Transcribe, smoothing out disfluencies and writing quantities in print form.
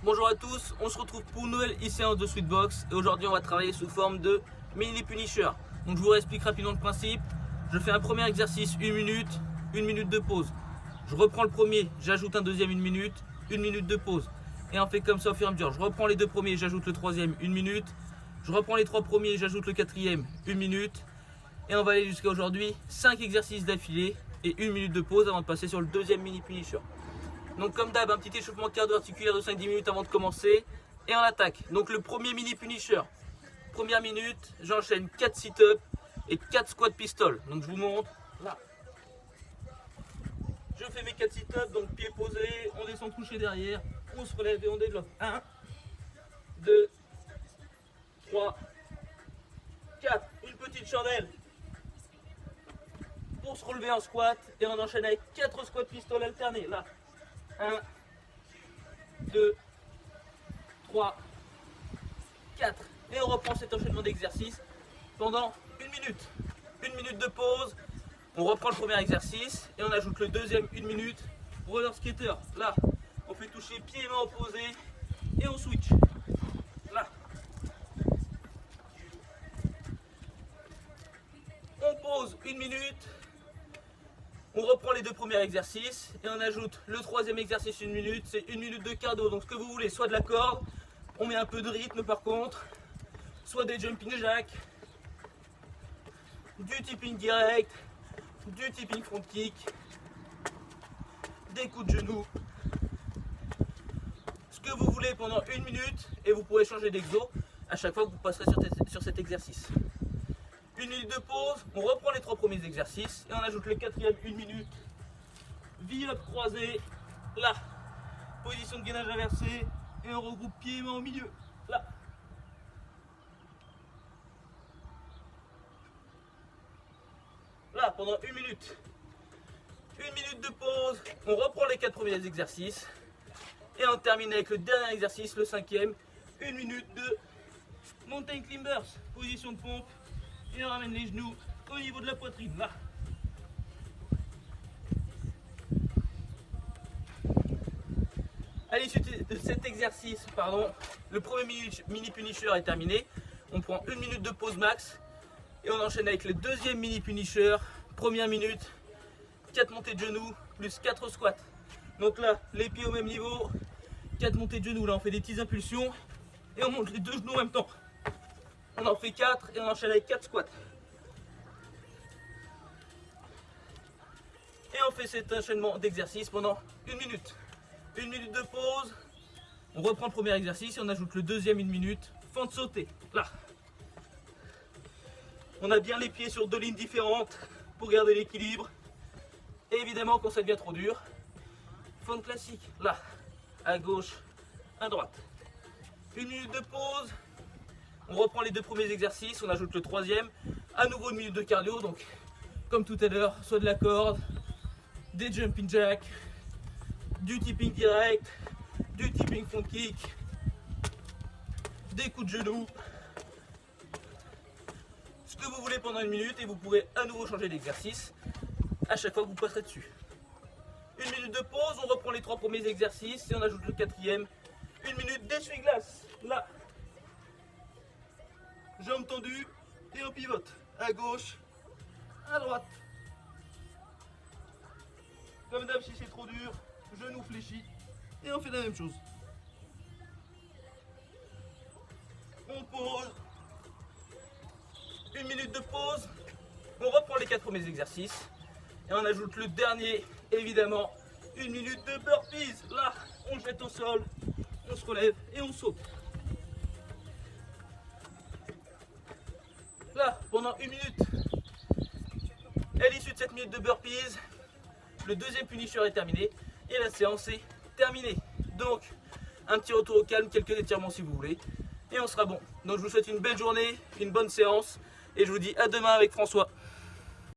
Bonjour à tous, on se retrouve pour une nouvelle séance de Sweetbox et aujourd'hui on va travailler sous forme de mini punisher. Donc je vous explique rapidement le principe. Je fais un premier exercice 1 minute de pause. Je reprends le premier, j'ajoute un deuxième 1 minute de pause. Et on fait comme ça au fur et à mesure. Je reprends les deux premiers, j'ajoute le troisième 1 minute. Je reprends les trois premiers, j'ajoute le quatrième 1 minute. Et on va aller jusqu'à aujourd'hui 5 exercices d'affilée et 1 minute de pause avant de passer sur le deuxième mini punisher. Donc comme d'hab, un petit échauffement cardio-articulaire de 5-10 minutes avant de commencer. Et on attaque. Donc le premier mini punisher. Première minute, j'enchaîne 4 sit-ups et 4 squat pistoles. Donc je vous montre là. Je fais mes 4 sit-ups, donc pieds posés, on descend couché derrière, on se relève et on développe. 1, 2, 3, 4. Une petite chandelle pour se relever en squat. Et on enchaîne avec 4 squats pistoles alternés. Là. 1, 2, 3, 4. Et on reprend cet enchaînement d'exercices pendant 1 minute. 1 minute de pause. On reprend le premier exercice et on ajoute le deuxième 1 minute. Roller skater. Là, on fait toucher pieds et mains opposés et on switch. Là. On pose 1 minute. On reprend les deux premiers exercices et on ajoute le troisième exercice 1 minute, c'est 1 minute de cardio. Donc ce que vous voulez, soit de la corde, on met un peu de rythme par contre, soit des jumping jacks, du tipping direct, du tipping front kick, des coups de genoux. Ce que vous voulez pendant 1 minute et vous pourrez changer d'exo à chaque fois que vous passerez sur cet exercice. 1 minute de pause, on reprend les 3 premiers exercices et on ajoute le quatrième 1 minute. V-up croisé, là. Position de gainage inversée et on regroupe pieds et mains au milieu, là. Là, pendant 1 minute. 1 minute de pause, on reprend les 4 premiers exercices et on termine avec le dernier exercice, le cinquième. 1 minute de mountain climbers, position de pompe. Et on ramène les genoux au niveau de la poitrine, là. À l'issue de cet exercice, le premier mini punisher est terminé. On prend 1 minute de pause max et on enchaîne avec le deuxième mini punisher. Première minute, 4 montées de genoux plus 4 squats. Donc là, les pieds au même niveau, 4 montées de genoux. Là, on fait des petites impulsions et on monte les deux genoux en même temps. On en fait 4 et on enchaîne avec 4 squats. Et on fait cet enchaînement d'exercices pendant 1 minute. 1 minute de pause. On reprend le premier exercice et on ajoute le deuxième 1 minute. Fente sautée. Là. On a bien les pieds sur 2 lignes différentes pour garder l'équilibre. Et évidemment, quand ça devient trop dur, fente classique. Là. À gauche, à droite. 1 minute de pause. On reprend les 2 premiers exercices, on ajoute le troisième, à nouveau 1 minute de cardio, donc comme tout à l'heure, soit de la corde, des jumping jacks, du tipping direct, du tipping front kick, des coups de genoux, ce que vous voulez pendant 1 minute et vous pourrez à nouveau changer d'exercice à chaque fois que vous passerez dessus. 1 minute de pause, on reprend les 3 premiers exercices et on ajoute le quatrième, 1 minute d'essuie-glace, là. Jambes tendues et on pivote à gauche, à droite. Comme d'hab, si c'est trop dur, genoux fléchis et on fait la même chose. On pose. 1 minute de pause. On reprend les 4 premiers exercices et on ajoute le dernier, évidemment, 1 minute de burpees. Là, on jette au sol, on se relève et on saute. Là, pendant 1 minute. À l'issue de cette minute de burpees, le deuxième punisher est terminé et la séance est terminée. Donc, un petit retour au calme, quelques étirements si vous voulez, et on sera bon. Donc, je vous souhaite une belle journée, une bonne séance, et je vous dis à demain avec François.